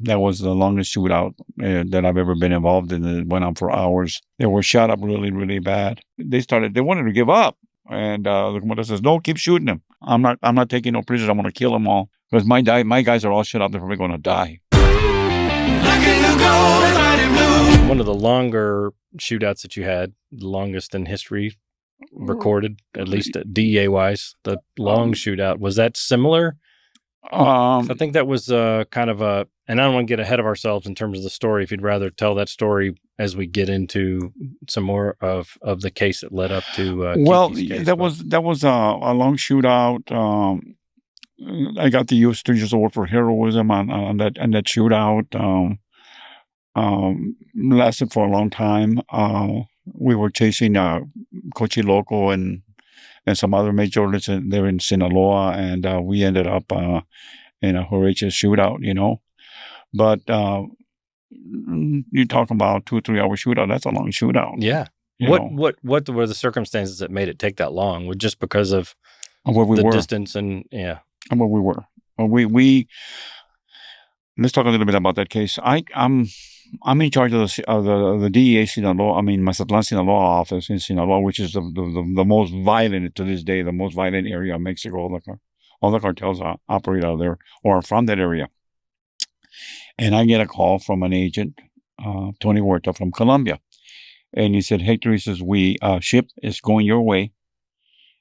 That was the longest shootout that I've ever been involved in. It went on for hours. They were shot up really, really bad. They wanted to give up. And the commander says, no, keep shooting them. I'm not taking no prisoners. I'm going to kill them all. Because my guys are all shot up. They're probably going to die. One of the longer shootouts that you had, the longest in history recorded, at least DEA-wise, the long shootout, was that similar? I think that was kind of a, and I don't want to get ahead of ourselves in terms of the story. If you'd rather tell that story as we get into some more of the case that led up to that was a long shootout. I got the U.S. 3 years old for heroism on that shootout. Lasted for a long time. We were chasing Cochi Loco and some other majors there in Sinaloa, and we ended up in a horrendous shootout, you know. But you talk about 2 or 3 hour shootout. That's a long shootout. Yeah. What were the circumstances that made it take that long? Just because of where we were, distance and yeah, and where we were. We let's talk a little bit about that case. I'm in charge of the DEA Sinaloa. Mazatlan, Sinaloa office in Sinaloa, which is the most violent to this day, the most violent area of Mexico. All the cartels operate out of there or are from that area. And I get a call from an agent, Tony Huerta from Colombia. And he said, Hector, he says, ship is going your way.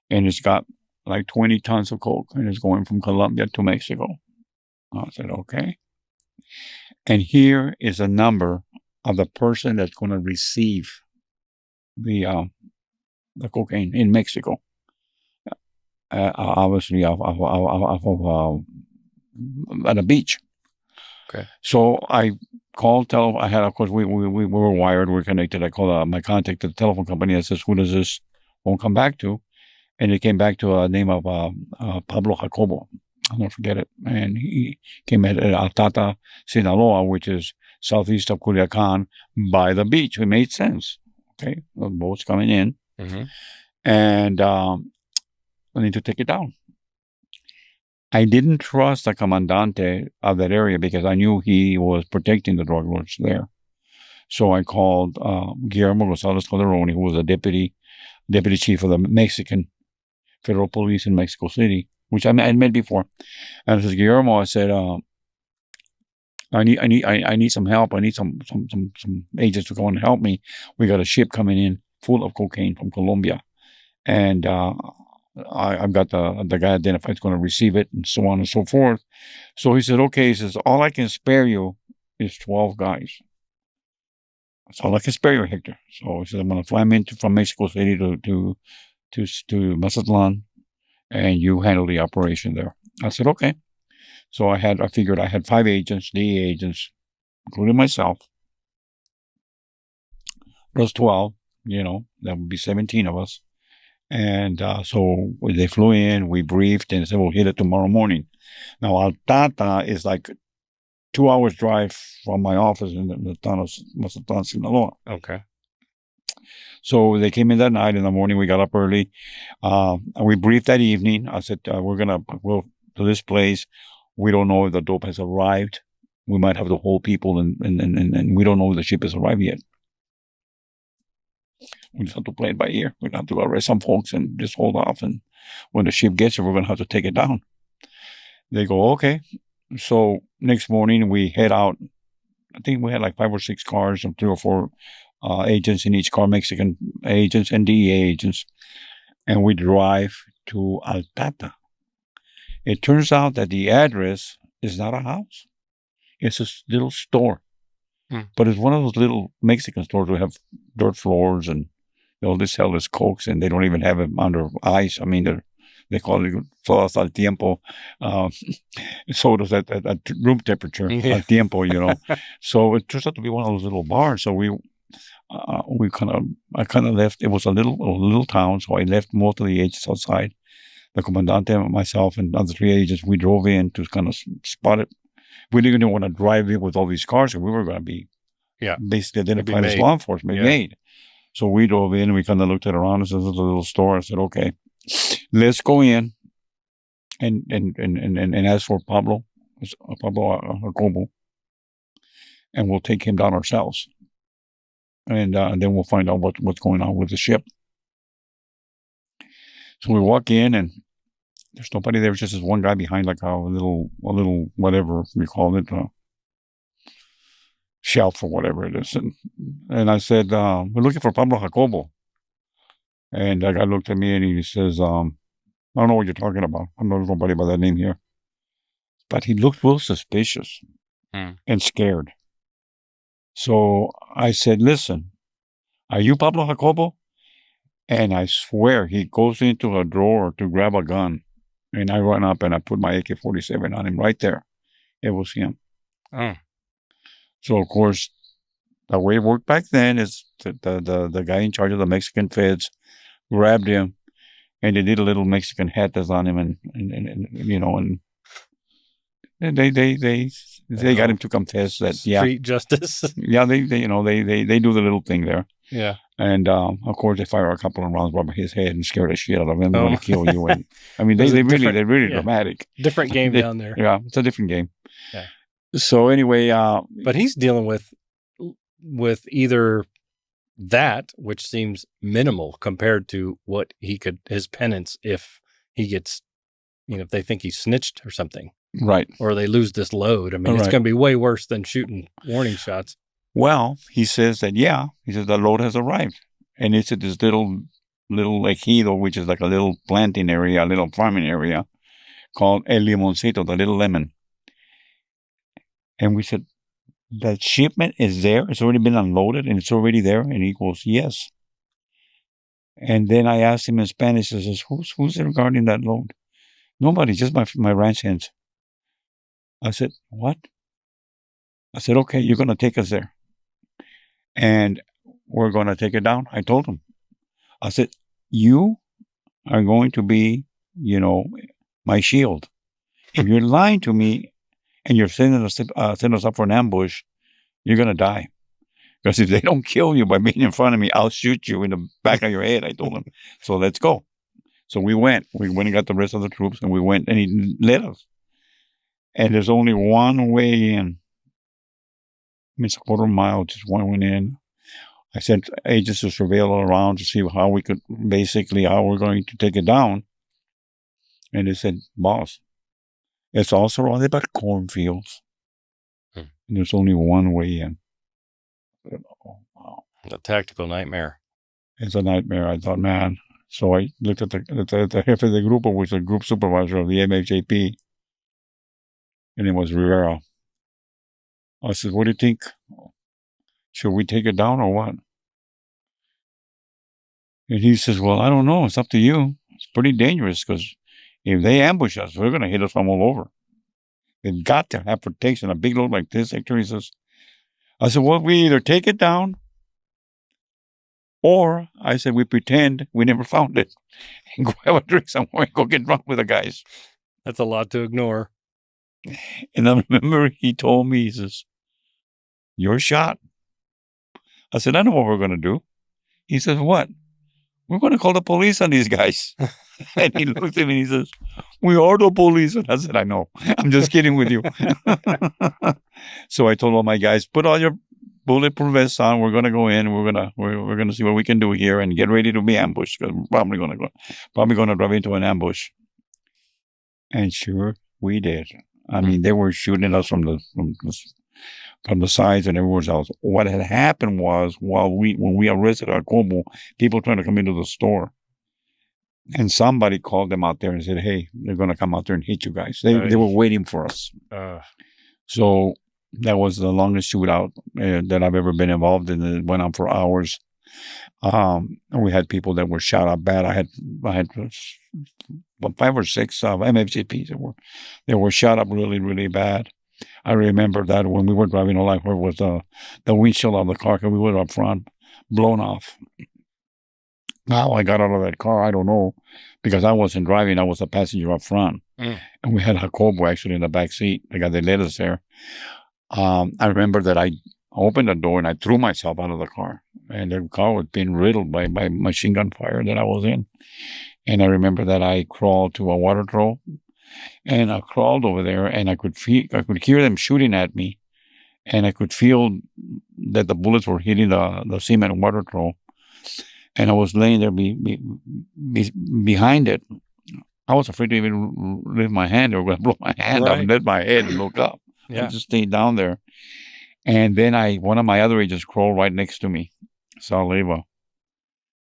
And it's got like 20 tons of coke and it's going from Colombia to Mexico. I said, okay. And here is a number of the person that's going to receive the cocaine in Mexico. Obviously, at a beach. Okay. So I called. I had, of course, we were wired. We're connected. I called my contact at the telephone company. I says, "Who does this phone come back to?" And it came back to a name of Pablo Jacobo. I'll never forget it. And he came at Altata, Sinaloa, which is southeast of Culiacan, by the beach. It made sense. Okay, the boat's coming in, and I need to take it down. I didn't trust the comandante of that area because I knew he was protecting the drug lords there. So I called Guillermo Gonzalez Calderoni, who was a deputy chief of the Mexican Federal Police in Mexico City, which I met before. And I said, Guillermo, I said, I need some help. I need some agents to go and help me. We got a ship coming in full of cocaine from Colombia, and I've got the guy identified is going to receive it, and so on and so forth. So he said, okay. He says, all I can spare you is 12 guys. That's all I can spare you, Hector. So he said, I'm going to fly them in from Mexico City to Mazatlan, and you handle the operation there. I said, okay. So I figured I had 5 agents, DEA agents, including myself. Plus 12, that would be 17 of us. And so they flew in, we briefed, and said, we'll hit it tomorrow morning. Now, Altata is like 2 hours drive from my office in the town of Mazatlan, Sinaloa. Okay. So they came in that night. In the morning, we got up early. And we briefed that evening. I said, we'll to this place. We don't know if the dope has arrived. We might have to hold people, and we don't know if the ship has arrived yet. We just have to play it by ear. We're going to have to arrest some folks and just hold off. And when the ship gets here, we're going to have to take it down. They go, okay. So next morning, we head out. I think we had like 5 or 6 cars and 3 or 4 agents in each car, Mexican agents and DEA agents. And we drive to Altata. It turns out that the address is not a house. It's a little store. But it's one of those little Mexican stores that have dirt floors, and they sell this cokes, and they don't even have it under ice. I mean, they call it sodas al tiempo, sodas at room temperature, al tiempo, So it turns out to be one of those little bars. So I kind of left. It was a little town, so I left most of the agents outside. The comandante, myself, and other 3 agents, we drove in to kind of spot it. We didn't even want to drive in with all these cars, and we were going to be basically identified as law enforcement made. So we drove in, and we kind of looked at around. This is a little store. I said, okay, let's go in and ask for Pablo Jacobo. and we'll take him down ourselves. And then we'll find out what's going on with the ship. So we walk in, and there's nobody there. It's just this one guy behind, like a little whatever we call it, shelf or whatever it is. And I said, we're looking for Pablo Jacobo. And that guy looked at me and he says, I don't know what you're talking about. I don't know nobody by that name here. But he looked real suspicious and scared. So I said, listen, are you Pablo Jacobo? And I swear he goes into a drawer to grab a gun. And I run up and I put my AK-47 on him right there. It was him. Oh. So, of course, the way it worked back then is the guy in charge of the Mexican feds grabbed him, and they did a little Mexican hat that's on him, and they got him to confess that, street justice. Yeah, they do the little thing there. Yeah. And, of course, they fire a couple of rounds over his head and scare the shit out of him. They're going to kill you. And, I mean, they're really dramatic. Different game down there. Yeah, it's a different game. Yeah. So anyway, but he's dealing with either that, which seems minimal compared to what his penance if he gets, if they think he snitched or something. Right. Or they lose this load. I mean, it's going to be way worse than shooting warning shots. Well, he says that, he says the load has arrived. And it's at this little ejido, which is like a little planting area, a little farming area called El Limoncito, the little lemon. And we said, the shipment is there. It's already been unloaded and it's already there. And he goes, yes. And then I asked him in Spanish, I says, who's there guarding that load? Nobody, just my ranch hands. I said, what? I said, okay, you're going to take us there. And we're going to take it down. I told him. I said, you are going to be, my shield. If you're lying to me and you're setting us up for an ambush, you're going to die. Because if they don't kill you by being in front of me, I'll shoot you in the back of your head, I told him. So let's go. So we went. We went and got the rest of the troops, and we went, and he led us. And there's only one way in. It's a quarter mile, just one went in. I sent agents to surveil all around to see how we're going to take it down. And they said, boss, it's all surrounded by cornfields. And there's only one way in. I said, oh, wow. A tactical nightmare. It's a nightmare. I thought, man. So I looked at the jefe de grupo, which was the group supervisor of the MHAP. And it was Rivera. I said, what do you think? Should we take it down or what? And he says, well, I don't know. It's up to you. It's pretty dangerous because if they ambush us, they're going to hit us from all over. They've got to have protection. A big load like this, Hector, he says. I said, well, we either take it down or I said, we pretend we never found it and go have a drink somewhere and go get drunk with the guys. That's a lot to ignore. And I remember he told me, he says, you're shot. I said, I know what we're going to do. He says, what? We're going to call the police on these guys. And he looked at me and he says, we are the police. And I said, I know. I'm just kidding with you. So I told all my guys, put all your bulletproof vests on. We're going to go in. We're going to see what we can do here and get ready to be ambushed. We're probably going to drive into an ambush. And sure, we did. I mean, they were shooting us from the sides and everywhere else. What had happened was when we arrested Jacobo, people trying to come into the store, and somebody called them out there and said, "Hey, they're going to come out there and hit you guys." They were waiting for us. So that was the longest shootout that I've ever been involved in. It went on for hours. We had people that were shot up bad. I had 5 or 6 MFGPs that were shot up really, really bad. I remember that when we were driving, all I heard was the windshield of the car, because we were up front, blown off. How I got out of that car, I don't know, because I wasn't driving. I was a passenger up front. And we had Jacobo actually in the back seat, the guy that led us there. I remember that I opened the door and I threw myself out of the car. And the car was being riddled by machine gun fire that I was in. And I remember that I crawled to a water trough. And I crawled over there, and I could hear them shooting at me. and I could feel that the bullets were hitting the cement water trough. And I was laying there behind it. I was afraid to even lift my hand. They were going to blow my hand up and lift my head and look up. I just stayed down there. And then one of my other agents crawled right next to me, Saliva.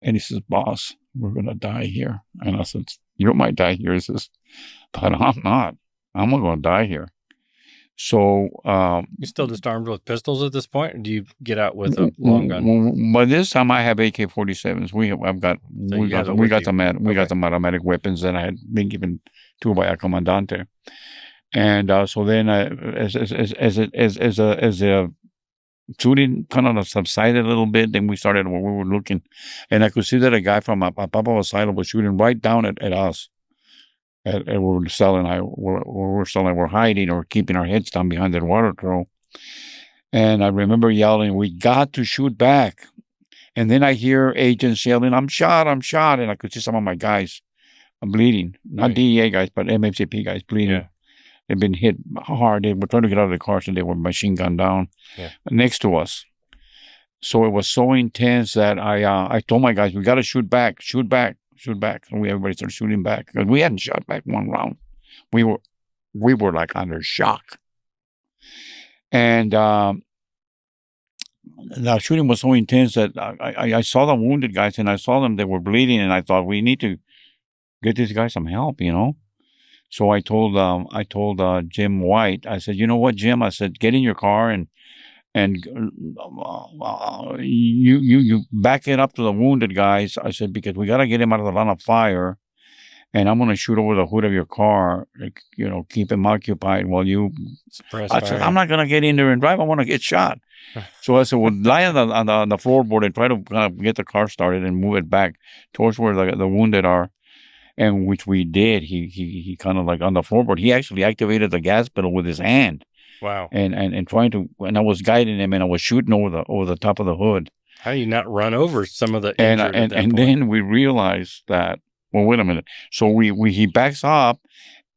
And he says, "Boss, we're going to die here." And I said, "You might die here." He says, "But I'm not. I'm not going to die here." So, you still just armed with pistols at this point, or do you get out with a long gun? By this time, I have AK-47s. We got some automatic weapons that I had been given to by a commandante, and so then as the shooting kind of subsided a little bit, then we started where we were looking, and I could see that a guy from Papa Asylum was shooting right down at us. And we're hiding or keeping our heads down behind that water trough. And I remember yelling, "We got to shoot back." And then I hear agents yelling, "I'm shot, I'm shot." And I could see some of my guys bleeding. Not DEA guys, but MFCP guys bleeding. Yeah. They've been hit hard. They were trying to get out of the car, so they were machine gunned down next to us. So it was so intense that I told my guys, "We got to shoot back, shoot back. Shoot back." And everybody started shooting back because we hadn't shot back one round. We were like under shock. And the shooting was so intense that I saw the wounded guys, and I saw them, they were bleeding, and I thought, we need to get these guys some help, you know. So I told Jim White, I said, "You know what, Jim?" I said, "Get in your car and you back it up to the wounded guys." I said, "Because we got to get him out of the line of fire, and I'm going to shoot over the hood of your car, you know, keep him occupied while you." I said, "I'm not going to get in there and drive. I want to get shot." So I said, "Well, lie on the floorboard and try to kind of get the car started and move it back towards where the wounded are." And which we did. He kind of like on the floorboard, he actually activated the gas pedal with his hand. Wow. And trying to, and I was guiding him, and I was shooting over the top of the hood. How do you not run over some of the injured at that point? Then we realized that, well, wait a minute. So he backs up,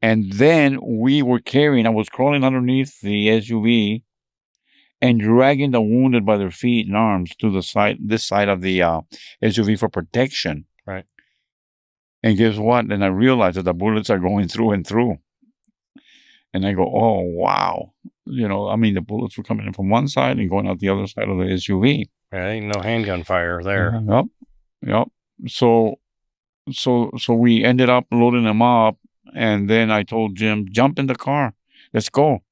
and then we were carrying, I was crawling underneath the SUV and dragging the wounded by their feet and arms to this side of the SUV for protection. Right. And guess what? Then I realized that the bullets are going through and through. And I go, "Oh, wow." You know, I mean, the bullets were coming in from one side and going out the other side of the SUV. Yeah, ain't no handgun fire there. Yep. So we ended up loading them up. And then I told Jim, "Jump in the car. Let's go.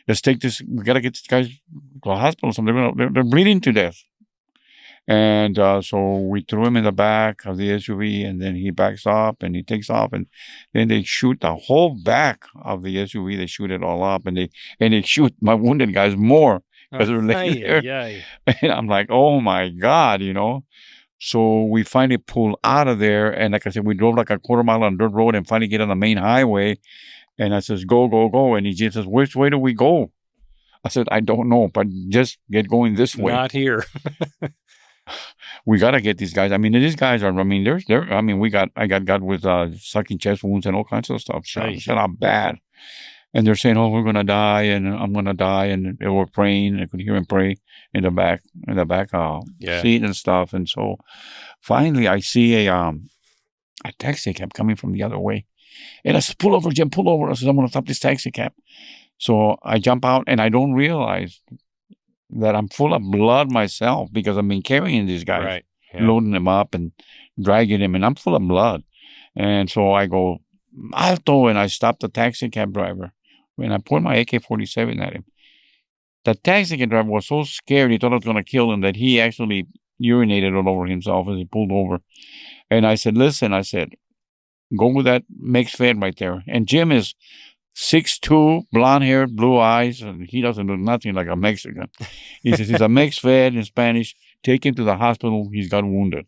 Let's take this. We got to get these guys to the hospital. They're bleeding to death." And so we threw him in the back of the SUV, and then he backs up and he takes off, and then they shoot the whole back of the SUV. They shoot it all up, and they shoot my wounded guys more because they're laying there. And I'm like, "Oh my God," you know. So we finally pulled out of there, and like I said, we drove like a quarter mile on dirt road and finally get on the main highway. And I says, "Go, go, go." And he just says, "Which way do we go?" I said, "I don't know, but just get going this way." Not here. We got to get these guys. I mean, these guys are, I mean, I got with sucking chest wounds and all kinds of stuff. Shut up bad. And they're saying, "Oh, we're going to die, and I'm going to die." And they were praying. I could hear him pray in the back seat and stuff. And so finally I see a taxi cab coming from the other way. And I said, "Pull over, Jim, pull over." I said, "I'm going to stop this taxi cab." So I jump out, and I don't realize that I'm full of blood myself because I've been carrying these guys, loading them up and dragging them, and I'm full of blood. And so I go, "Alto," and I stop the taxi cab driver. And I point my AK-47 at him. The taxi cab driver was so scared, he thought I was going to kill him, that he actually urinated all over himself as he pulled over. And I said, "Listen," I said, "go with that Mex-Fed right there." And Jim is 6'2", blonde hair, blue eyes, and he doesn't look nothing like a Mexican. He says he's a Mex-Fed in Spanish. Take him to the hospital. He's got wounded.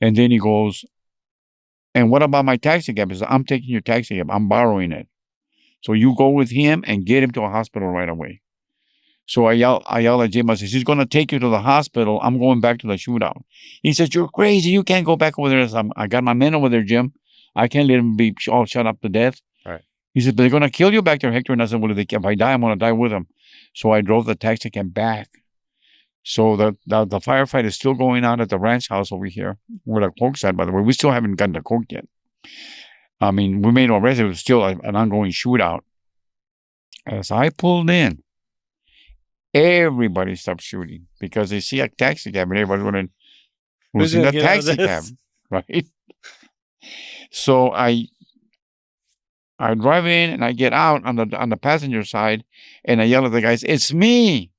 And then he goes, "And what about my taxi cab?" He says, "I'm taking your taxi cab. I'm borrowing it. So you go with him and get him to a hospital right away." So I yell at Jim. I says, "He's going to take you to the hospital. I'm going back to the shootout." He says, "You're crazy. You can't go back over there." I said, "I got my men over there, Jim. I can't let him be all shut up to death." Right. He said, but they're going to kill you back there, Hector. And I said, well, if I die, I'm going to die with them. So I drove the taxi cab back. So the firefight is still going on at the ranch house over here, where the coke's at, by the way. We still haven't gotten the coke yet. I mean, we made no arrest. It was still an ongoing shootout. As I pulled in, everybody stopped shooting because they see a taxi cab and everybody's wondering, who's in the taxi cab, right? So I drive in and I get out on the passenger side and I yell at the guys, "It's me!"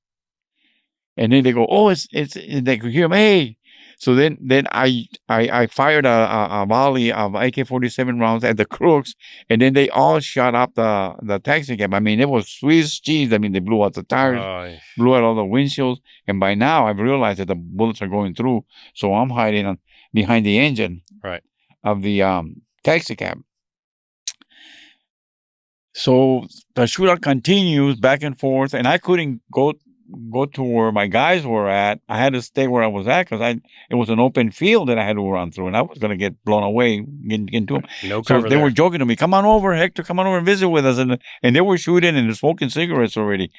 And then they go, "Oh, it's." They could hear me. Hey. So then I fired a volley of AK-47 rounds at the crooks, and then they all shot up the taxi cab. I mean, it was Swiss cheese. I mean, they blew out the tires, blew out all the windshields, and by now I've realized that the bullets are going through. So I'm hiding behind the engine of the taxi cab. So the shootout continues back and forth, and I couldn't go to where my guys were at. I had to stay where I was at because it was an open field that I had to run through, and I was going to get blown away, get into them. No cover so they were joking to me, "Come on over, Hector, come on over and visit with us." And they were shooting and smoking cigarettes already.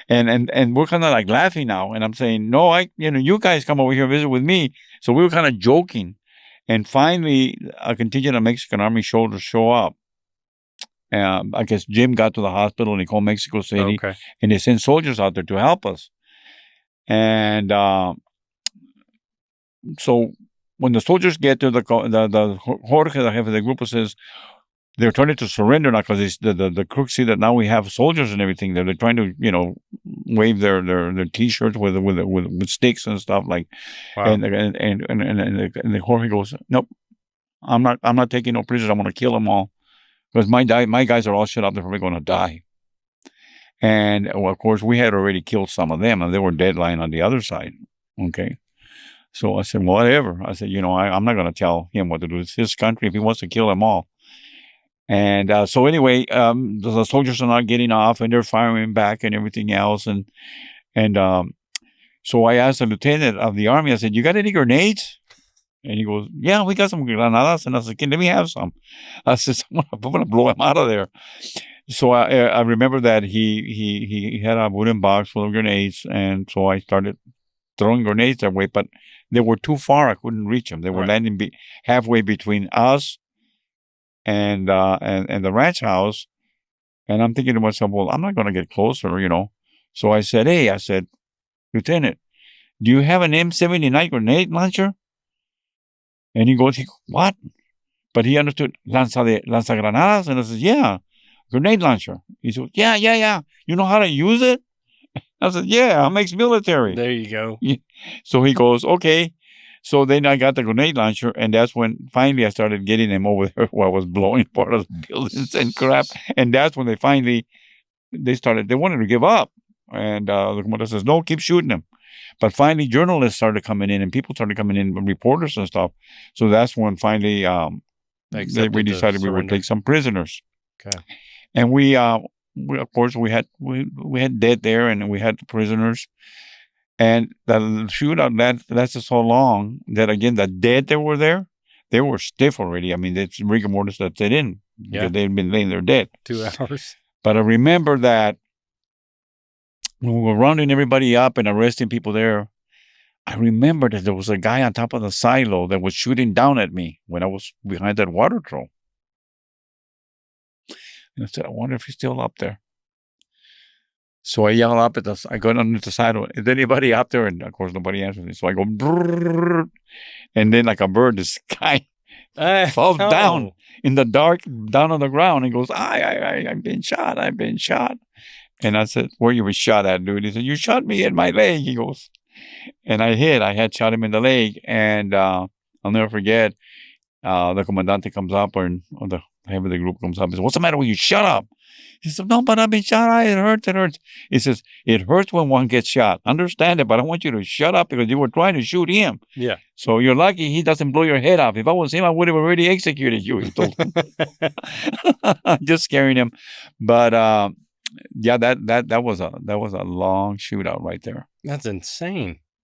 And we're kind of like laughing now. And I'm saying, "No, you guys come over here and visit with me." So we were kind of joking. And finally, a contingent of Mexican Army soldiers show up. I guess Jim got to the hospital and he called Mexico City, and they sent soldiers out there to help us. And so when the soldiers get to the Jorge, the head of the group, says they're trying to surrender now because the crooks see that now we have soldiers and everything. They're trying to wave their T-shirts with sticks and stuff like. Wow. And the Jorge goes, "Nope, I'm not taking no prisoners. I'm going to kill them all." Because my guys are all shut up. They're probably going to die. And, well, of course, we had already killed some of them, and they were dead lying on the other side. Okay. So I said, whatever. I said, I'm not going to tell him what to do. It's his country. If he wants to kill them all. And so anyway, the soldiers are not getting off, and they're firing back and everything else. And so I asked the lieutenant of the Army, I said, "You got any grenades?" And he goes, "Yeah, we got some granadas." And I said, "Let me have some." I said, "I'm going to blow him out of there." So I remember that he had a wooden box full of grenades. And so I started throwing grenades that way, but they were too far. I couldn't reach them. They were landing halfway between us and the ranch house. And I'm thinking to myself, well, I'm not going to get closer, So I said, "Lieutenant, do you have an M79 grenade launcher?" And he goes, "What?" But he understood lanzagranadas. And I said, "Yeah, grenade launcher." He said, Yeah. "You know how to use it?" I said, "Yeah, I'm ex-military." There you go. So he goes, "Okay." So then I got the grenade launcher, and that's when finally I started getting them over there where I was blowing part of the buildings and crap. And that's when they wanted to give up. And the commander says, "No, keep shooting them." But finally, journalists started coming in, and people started coming in, reporters and stuff. So we decided we would take some prisoners. Okay. And we of course, we had dead there, and we had prisoners. And the shootout lasted so long that, again, the dead that were there, they were stiff already. I mean, it's rigor mortis that set in because they had been laying there dead. 2 hours. But I remember that when we were rounding everybody up and arresting people there, I remember that there was a guy on top of the silo that was shooting down at me when I was behind that water trough. And I said, "I wonder if he's still up there." So I yell up I go underneath the silo, "Is anybody up there?" And of course, nobody answers me. So I go, brrr, and then like a bird, this guy falls down in the dark, down on the ground, and goes, I've been shot. And I said, "Where you were shot at, dude?" He said, "You shot me in my leg." He goes, and I had shot him in the leg. And I'll never forget, the comandante comes up, or the head of the group comes up and says, "What's the matter with you? Shut up." He said, "No, but I've been shot. It hurts. He says, "It hurts when one gets shot. Understand it, but I want you to shut up because you were trying to shoot him. Yeah. So you're lucky he doesn't blow your head off. If I was him, I would have already executed you," he told him. Just scaring him. But that was a long shootout right there. That's insane.